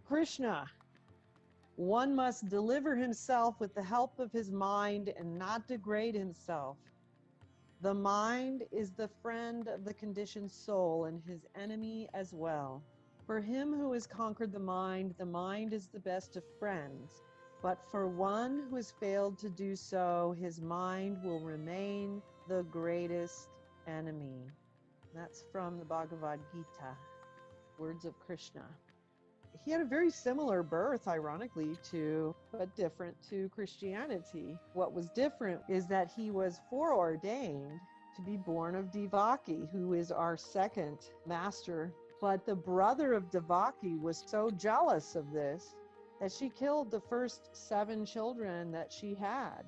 Krishna, one must deliver himself with the help of his mind and not degrade himself. The mind is the friend of the conditioned soul and his enemy as well. For him who has conquered the mind is the best of friends. But for one who has failed to do so, his mind will remain the greatest enemy. That's from the Bhagavad Gita, words of Krishna. He had a very similar birth, ironically, but different to Christianity. What was different is that he was foreordained to be born of Devaki, who is our second master. But the brother of Devaki was so jealous of this that she killed the first 7 children that she had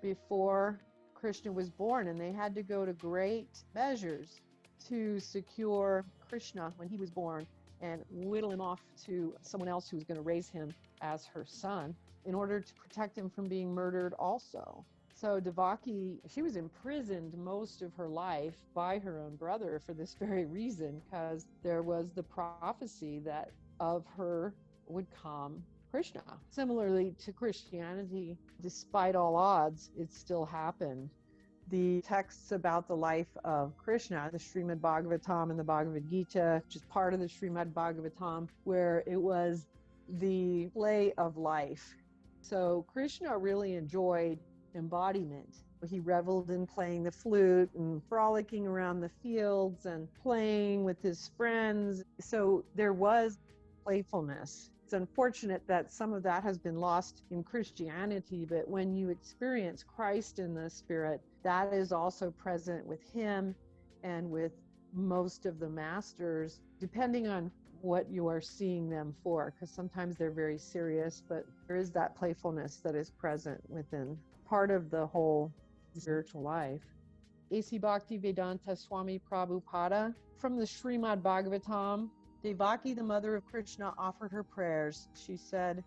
before Krishna was born, and they had to go to great measures to secure Krishna when he was born and whittle him off to someone else who was going to raise him as her son in order to protect him from being murdered also. So Devaki, she was imprisoned most of her life by her own brother for this very reason, because there was the prophecy that of her would come Krishna. Similarly to Christianity, despite all odds, it still happened. The texts about the life of Krishna, the Srimad Bhagavatam and the Bhagavad Gita, which is part of the Srimad Bhagavatam, where it was the play of life. So Krishna really enjoyed embodiment. He reveled in playing the flute and frolicking around the fields and playing with his friends. So there was playfulness. It's unfortunate that some of that has been lost in Christianity, but when you experience Christ in the Spirit, that is also present with him and with most of the masters, depending on what you are seeing them for, because sometimes they're very serious, but there is that playfulness that is present within part of the whole spiritual life. A.C. Bhaktivedanta Swami Prabhupada, from the Srimad Bhagavatam, Devaki, the mother of Krishna, offered her prayers. She said,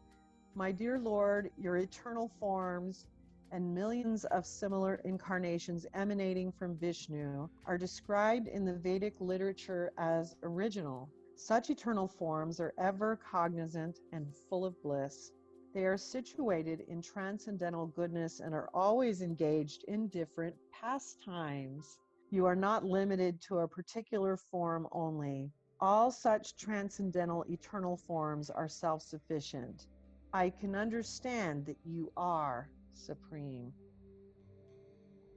"My dear Lord, your eternal forms and millions of similar incarnations emanating from Vishnu are described in the Vedic literature as original. Such eternal forms are ever cognizant and full of bliss. They are situated in transcendental goodness and are always engaged in different pastimes. You are not limited to a particular form only. All such transcendental eternal forms are self-sufficient. I can understand that you are supreme."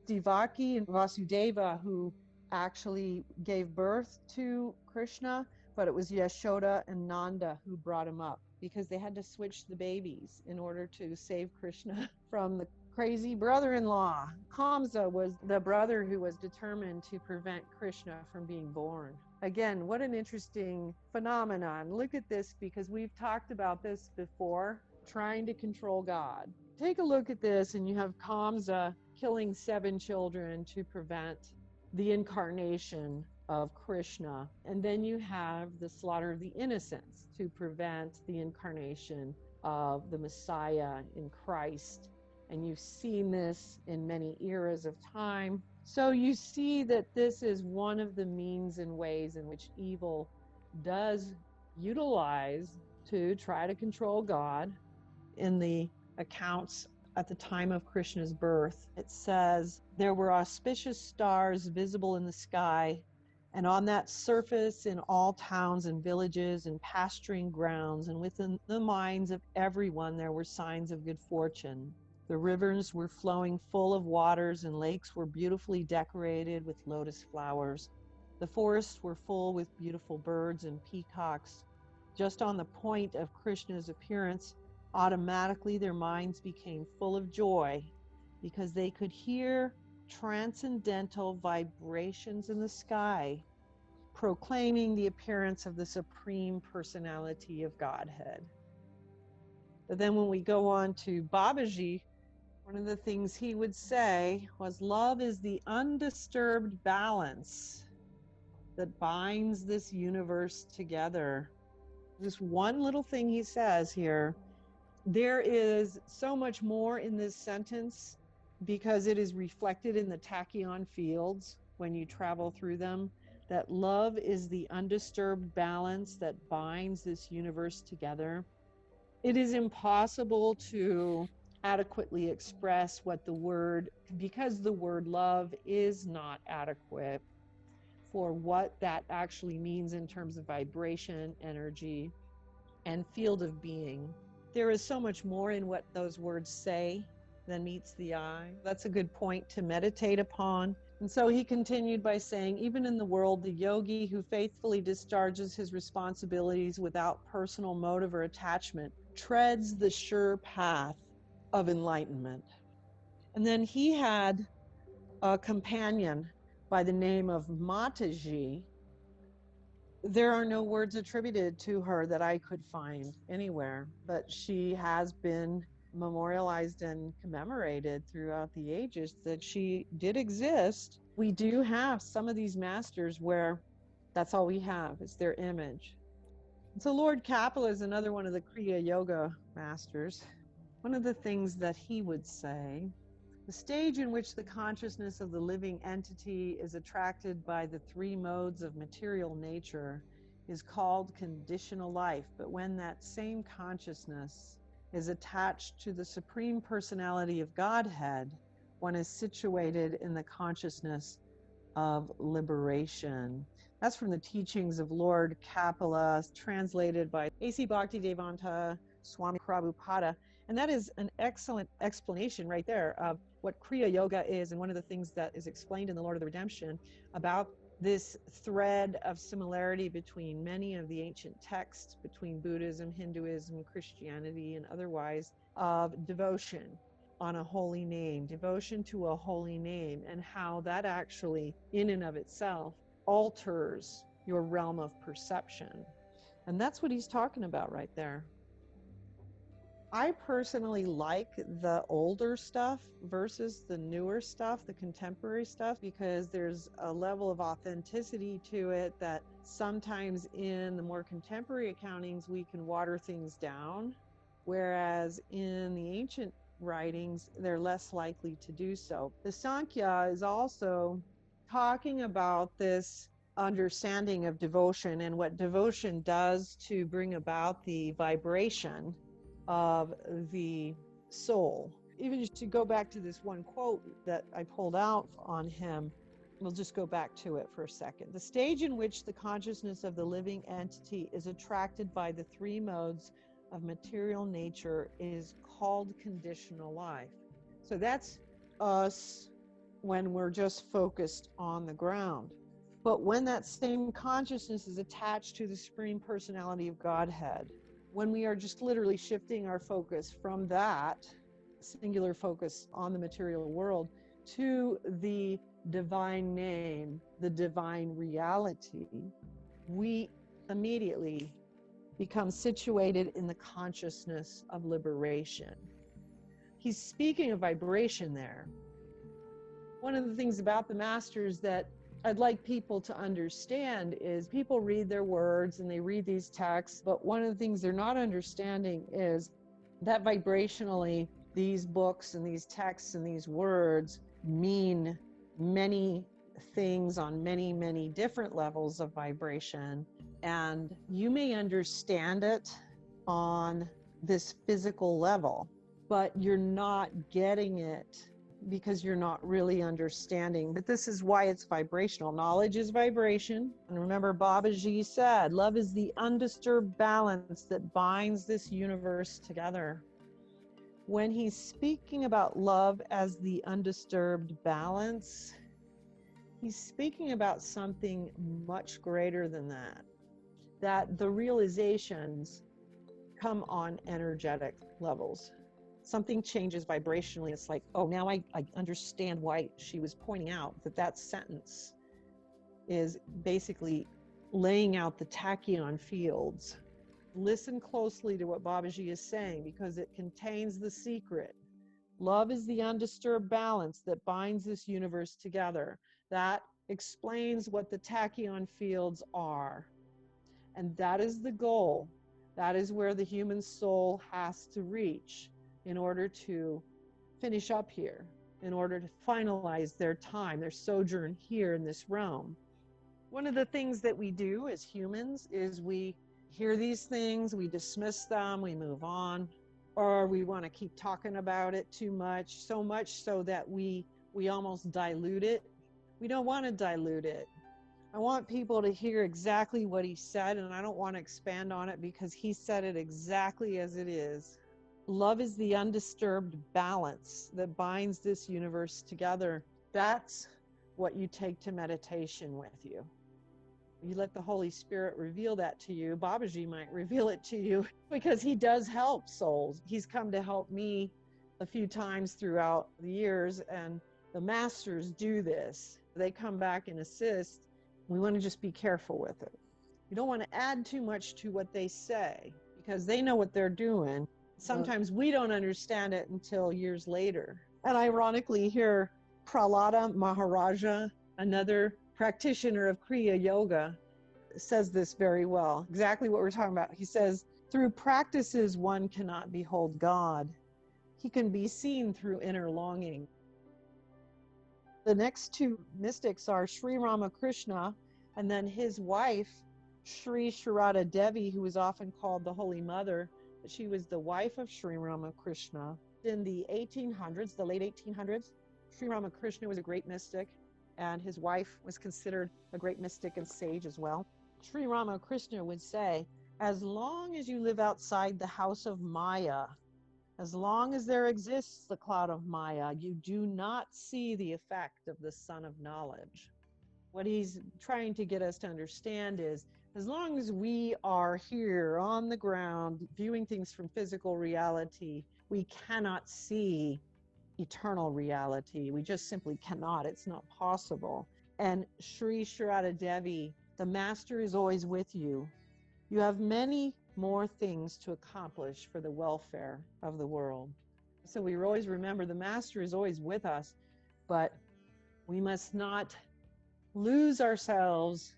Devaki and Vasudeva, who actually gave birth to Krishna, but it was Yashoda and Nanda who brought him up, because they had to switch the babies in order to save Krishna from the crazy brother-in-law. Kamsa was the brother who was determined to prevent Krishna from being born. Again, what an interesting phenomenon. Look at this, because we've talked about this before, trying to control God. Take a look at this, and you have Kamsa killing 7 children to prevent the incarnation of Krishna. And then you have the slaughter of the innocents to prevent the incarnation of the Messiah in Christ. And you've seen this in many eras of time. So you see that this is one of the means and ways in which evil does utilize to try to control God. In the accounts at the time of Krishna's birth, it says, "There were auspicious stars visible in the sky, and on that surface in all towns and villages and pasturing grounds, and within the minds of everyone there were signs of good fortune. The rivers were flowing full of waters, and lakes were beautifully decorated with lotus flowers. The forests were full with beautiful birds and peacocks. Just on the point of Krishna's appearance, automatically their minds became full of joy, because they could hear transcendental vibrations in the sky, proclaiming the appearance of the Supreme Personality of Godhead." But then when we go on to Babaji, one of the things he would say was, "Love is the undisturbed balance that binds this universe together." Just one little thing he says here. There is so much more in this sentence, because it is reflected in the tachyon fields when you travel through them, that love is the undisturbed balance that binds this universe together. It is impossible to adequately express what the word, because the word love is not adequate for what that actually means in terms of vibration, energy, and field of being. There is so much more in what those words say than meets the eye. That's a good point to meditate upon. And so he continued by saying, even in the world, the yogi who faithfully discharges his responsibilities without personal motive or attachment treads the sure path of enlightenment. And then he had a companion by the name of Mataji. There are no words attributed to her that I could find anywhere, but she has been memorialized and commemorated throughout the ages that she did exist. We do have some of these masters where that's all we have is their image. And so Lord Kapila is another one of the Kriya Yoga masters. One of the things that he would say, the stage in which the consciousness of the living entity is attracted by the three modes of material nature is called conditional life. But when that same consciousness is attached to the Supreme Personality of Godhead, one is situated in the consciousness of liberation. That's from the teachings of Lord Kapila, translated by A.C. Bhaktivedanta Swami Prabhupada. And that is an excellent explanation right there of what Kriya Yoga is, and one of the things that is explained in the Lord of the Redemption about this thread of similarity between many of the ancient texts, between Buddhism, Hinduism, Christianity, and otherwise, of devotion on a holy name, devotion to a holy name, and how that actually, in and of itself, alters your realm of perception. And that's what he's talking about right there. I personally like the older stuff versus the newer stuff, the contemporary stuff, because there's a level of authenticity to it that sometimes in the more contemporary accountings we can water things down, whereas in the ancient writings they're less likely to do so. The Sankhya is also talking about this understanding of devotion and what devotion does to bring about the vibration of the soul. Even just to go back to this one quote that I pulled out on him, we'll just go back to it for a second. The stage in which the consciousness of the living entity is attracted by the three modes of material nature is called conditional life. So that's us when we're just focused on the ground. But when that same consciousness is attached to the Supreme Personality of Godhead, when we are just literally shifting our focus from that singular focus on the material world to the divine name, the divine reality, we immediately become situated in the consciousness of liberation. He's speaking of vibration there. One of the things about the masters that I'd like people to understand is people read their words and they read these texts, but one of the things they're not understanding is that vibrationally these books and these texts and these words mean many things on many, many different levels of vibration. And you may understand it on this physical level, but you're not getting it because you're not really understanding. But this is why it's vibrational. Knowledge is vibration. And remember, Babaji said, love is the undisturbed balance that binds this universe together. When he's speaking about love as the undisturbed balance, he's speaking about something much greater than that. That the realizations come on energetic levels. Something changes vibrationally. It's like, oh, now I understand why she was pointing out that that sentence is basically laying out the tachyon fields. Listen closely to what Babaji is saying because it contains the secret. Love is the undisturbed balance that binds this universe together. That explains what the tachyon fields are. And that is the goal. That is where the human soul has to reach in order to finish up here, in order to finalize their time, their sojourn here in this realm. One of the things that we do as humans is we hear these things, we dismiss them, we move on, or we want to keep talking about it too much, so much so that we almost dilute it. We don't want to dilute it. I want people to hear exactly what he said, and I don't want to expand on it because he said it exactly as it is. Love is the undisturbed balance that binds this universe together. That's what you take to meditation with you. You let the Holy Spirit reveal that to you. Babaji might reveal it to you because he does help souls. He's come to help me a few times throughout the years, and the masters do this. They come back and assist. We want to just be careful with it. You don't want to add too much to what they say because they know what they're doing. Sometimes we don't understand it until years later. And ironically, here, Prahlada Maharaja, another practitioner of Kriya Yoga, says this very well, exactly what we're talking about. He says, through practices, one cannot behold God. He can be seen through inner longing. The next two mystics are Sriramakrishna and then his wife, Sri Sharada Devi, who is often called the Holy Mother. She was the wife of Sriramakrishna. In the 1800s, the late 1800s, Sriramakrishna was a great mystic, and his wife was considered a great mystic and sage as well. Sriramakrishna would say, as long as you live outside the house of Maya, as long as there exists the cloud of Maya, you do not see the effect of the sun of knowledge. What he's trying to get us to understand is, as long as we are here on the ground, viewing things from physical reality, we cannot see eternal reality. We just simply cannot. It's not possible. And Sri Sharada Devi, the master is always with you. You have many more things to accomplish for the welfare of the world. So we always remember the master is always with us, but we must not lose ourselves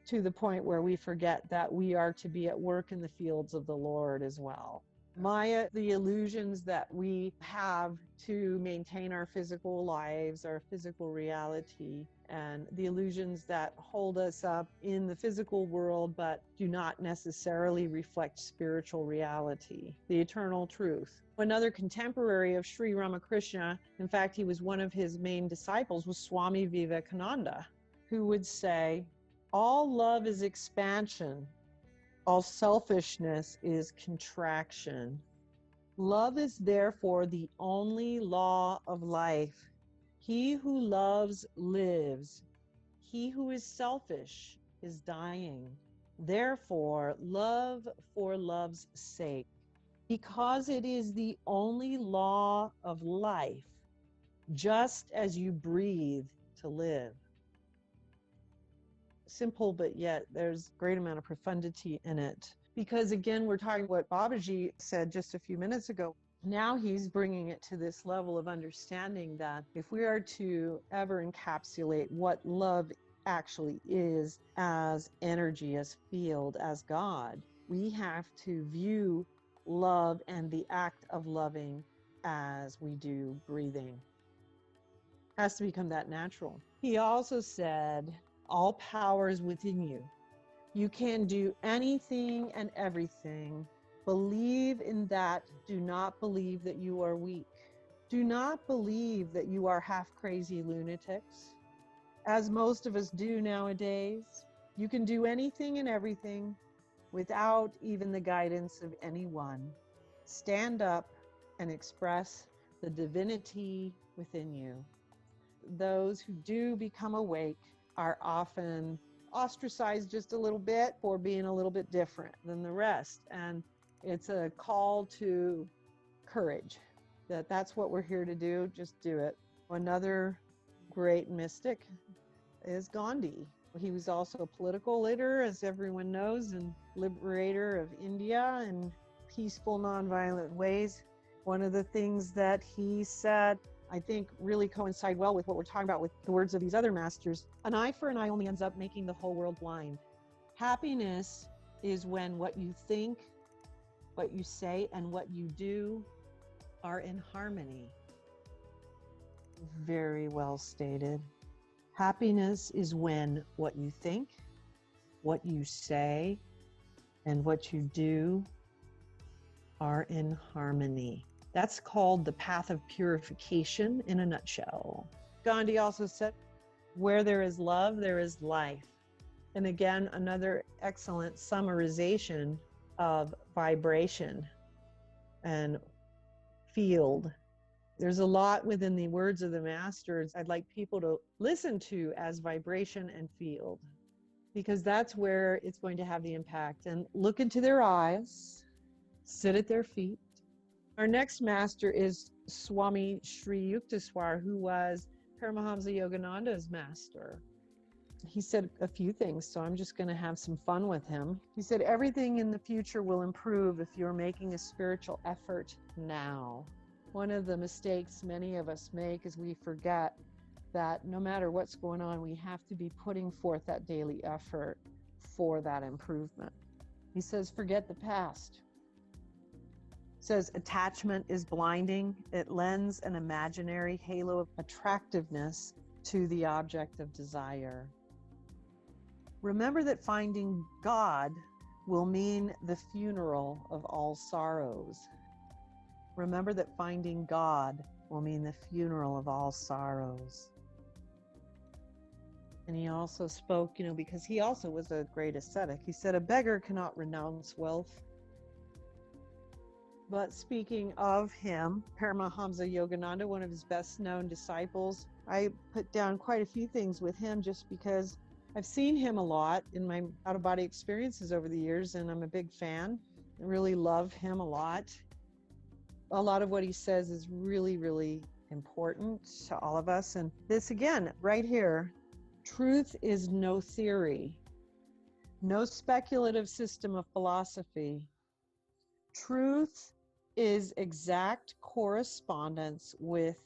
to the point where we forget that we are to be at work in the fields of the Lord as well. Maya, the illusions that we have to maintain our physical lives, our physical reality, and the illusions that hold us up in the physical world but do not necessarily reflect spiritual reality, the eternal truth. Another contemporary of Sri Ramakrishna, in fact, he was one of his main disciples, was Swami Vivekananda, who would say, all love is expansion. All selfishness is contraction. Love is therefore the only law of life. He who loves lives. He who is selfish is dying. Therefore, love for love's sake. Because it is the only law of life, just as you breathe to live. Simple, but yet there's a great amount of profundity in it. Because again, we're talking what Babaji said just a few minutes ago. Now he's bringing it to this level of understanding that if we are to ever encapsulate what love actually is as energy, as field, as God, we have to view love and the act of loving as we do breathing. It has to become that natural. He also said, all power is within you. You can do anything and everything. Believe in that. Do not believe that you are weak. Do not believe that you are half crazy lunatics, as most of us do nowadays. You can do anything and everything without even the guidance of anyone. Stand up and express the divinity within you. Those who do become awake are often ostracized just a little bit for being a little bit different than the rest. And it's a call to courage, that's what we're here to do. Just do it. Another great mystic is Gandhi. He was also a political leader, as everyone knows, and liberator of India in peaceful, nonviolent ways. One of the things that he said, I think, really coincide well with what we're talking about with the words of these other masters. An eye for an eye only ends up making the whole world blind. Happiness is when what you think, what you say, and what you do are in harmony. Very well stated. Happiness is when what you think, what you say, and what you do are in harmony. That's called the path of purification in a nutshell. Gandhi also said, where there is love, there is life. And again, another excellent summarization of vibration and field. There's a lot within the words of the masters I'd like people to listen to as vibration and field, because that's where it's going to have the impact. And look into their eyes, sit at their feet. Our next master is Swami Sri Yukteswar, who was Paramahamsa Yogananda's master. He said a few things, so I'm just going to have some fun with him. He said, everything in the future will improve if you're making a spiritual effort now. One of the mistakes many of us make is we forget that no matter what's going on, we have to be putting forth that daily effort for that improvement. He says, forget the past. He says, attachment is blinding. It lends an imaginary halo of attractiveness to the object of desire. Remember that finding God will mean the funeral of all sorrows. Remember that finding God will mean the funeral of all sorrows. And he also spoke, because he also was a great ascetic. He said, a beggar cannot renounce wealth. But speaking of him, Paramahamsa Yogananda, one of his best known disciples, I put down quite a few things with him just because I've seen him a lot in my out-of-body experiences over the years, and I'm a big fan. I really love him a lot. A lot of what he says is really, really important to all of us. And this again, right here, truth is no theory, no speculative system of philosophy. Truth is exact correspondence with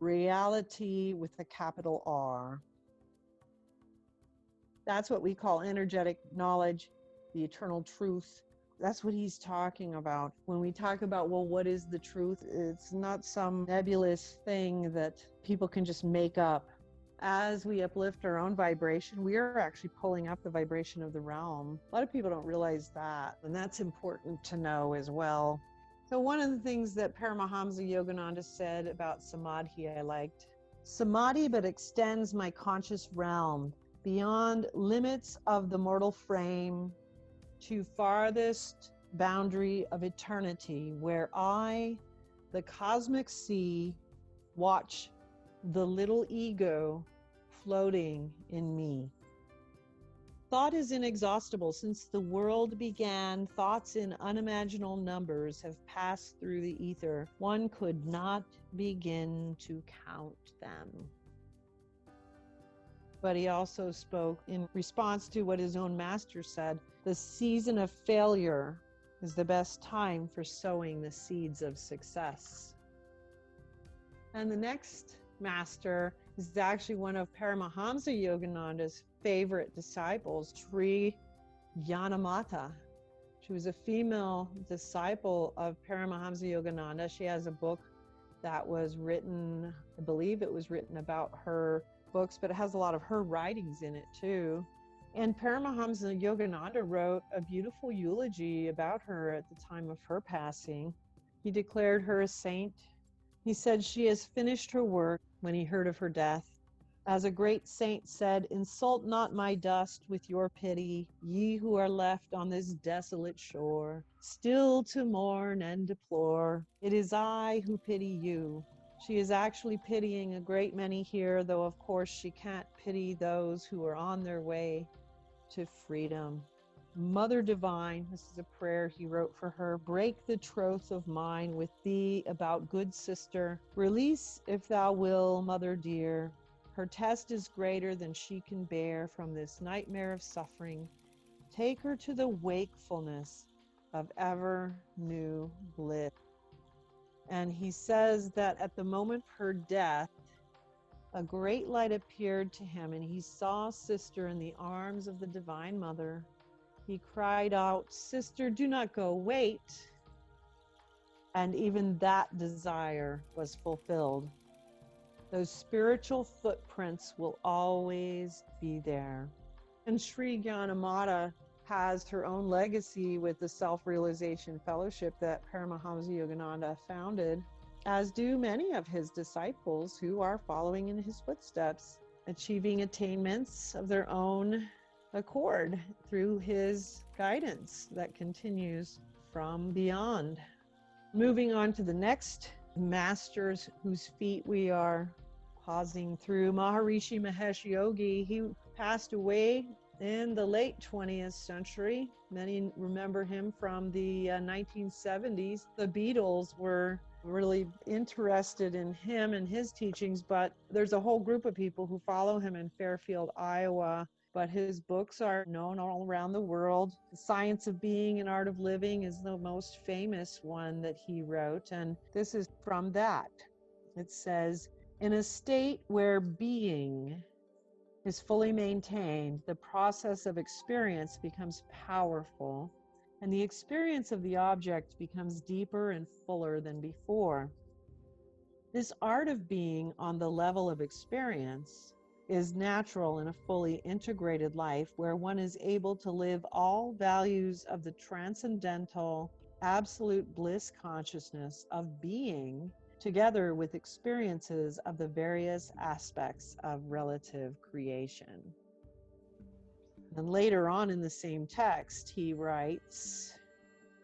reality with a capital R. That's what we call energetic knowledge, the eternal truth. That's what he's talking about. When we talk about, well, what is the truth? It's not some nebulous thing that people can just make up. As we uplift our own vibration, we are actually pulling up the vibration of the realm. A lot of people don't realize that, and that's important to know as well. So one of the things that Paramahamsa Yogananda said about samadhi I liked, samadhi but extends my conscious realm beyond limits of the mortal frame to farthest boundary of eternity, where I, the cosmic sea, watch the little ego floating in me. Thought is inexhaustible. Since the world began, thoughts in unimaginable numbers have passed through the ether. One could not begin to count them. But he also spoke in response to what his own master said, the season of failure is the best time for sowing the seeds of success. And the next master is actually one of Paramahamsa Yogananda's favorite disciples, Sri Yanamata. She was a female disciple of Paramahamsa Yogananda. She has a book that was written, I believe it was written about her books, but it has a lot of her writings in it too. And Paramahamsa Yogananda wrote a beautiful eulogy about her at the time of her passing. He declared her a saint. He said she has finished her work when he heard of her death. As a great saint said, insult not my dust with your pity, ye who are left on this desolate shore, still to mourn and deplore. It is I who pity you. She is actually pitying a great many here, though of course she can't pity those who are on their way to freedom. Mother Divine, this is a prayer he wrote for her, break the troth of mine with thee about good sister. Release, if thou will, mother dear. Her test is greater than she can bear from this nightmare of suffering. Take her to the wakefulness of ever new bliss. And he says that at the moment of her death, a great light appeared to him, and he saw Sister in the arms of the Divine Mother. He cried out, "Sister, do not go, wait." And even that desire was fulfilled. Those spiritual footprints will always be there. And Sri Gyanamata has her own legacy with the Self-Realization Fellowship that Paramahamsa Yogananda founded, as do many of his disciples who are following in his footsteps, achieving attainments of their own accord through his guidance that continues from beyond. Moving on to the next masters whose feet we are pausing through, Maharishi Mahesh Yogi. He passed away in the late 20th century. Many remember him from the 1970s. The Beatles were really interested in him and his teachings, but there's a whole group of people who follow him in Fairfield, Iowa. But his books are known all around the world. The Science of Being and Art of Living is the most famous one that he wrote, and this is from that. It says, in a state where being is fully maintained, the process of experience becomes powerful, and the experience of the object becomes deeper and fuller than before. This art of being on the level of experience is natural in a fully integrated life where one is able to live all values of the transcendental, absolute bliss consciousness of being together with experiences of the various aspects of relative creation. And later on in the same text, he writes,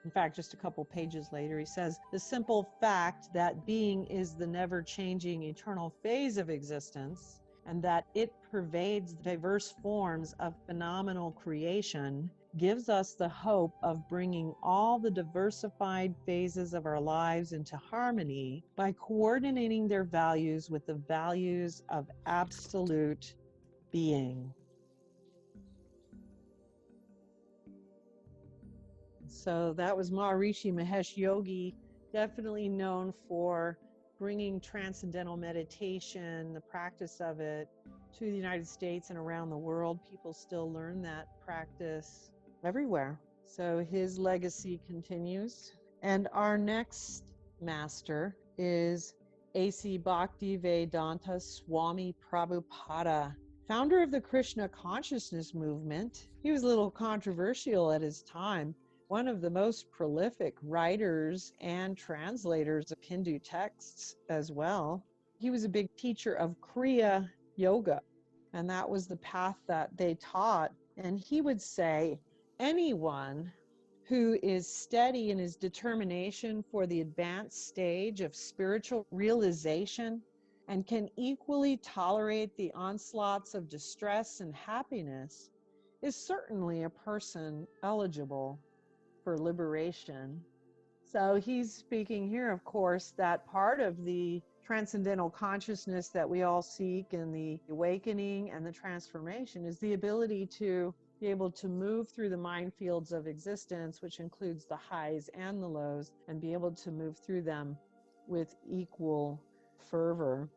in fact, just a couple pages later, he says, the simple fact that being is the never-changing eternal phase of existence and that it pervades diverse forms of phenomenal creation gives us the hope of bringing all the diversified phases of our lives into harmony by coordinating their values with the values of absolute being. So that was Maharishi Mahesh Yogi, definitely known for bringing transcendental meditation, the practice of it, to the United States and around the world. People still learn that practice everywhere. So his legacy continues. And our next master is A.C. Bhaktivedanta Swami Prabhupada, founder of the Krishna consciousness movement. He was a little controversial at his time. One of the most prolific writers and translators of Hindu texts as well. He was a big teacher of Kriya Yoga, and that was the path that they taught. And he would say, anyone who is steady in his determination for the advanced stage of spiritual realization and can equally tolerate the onslaughts of distress and happiness is certainly a person eligible for liberation. So he's speaking here, of course, that part of the transcendental consciousness that we all seek and the awakening and the transformation is the ability to be able to move through the minefields of existence, which includes the highs and the lows, and be able to move through them with equal fervor.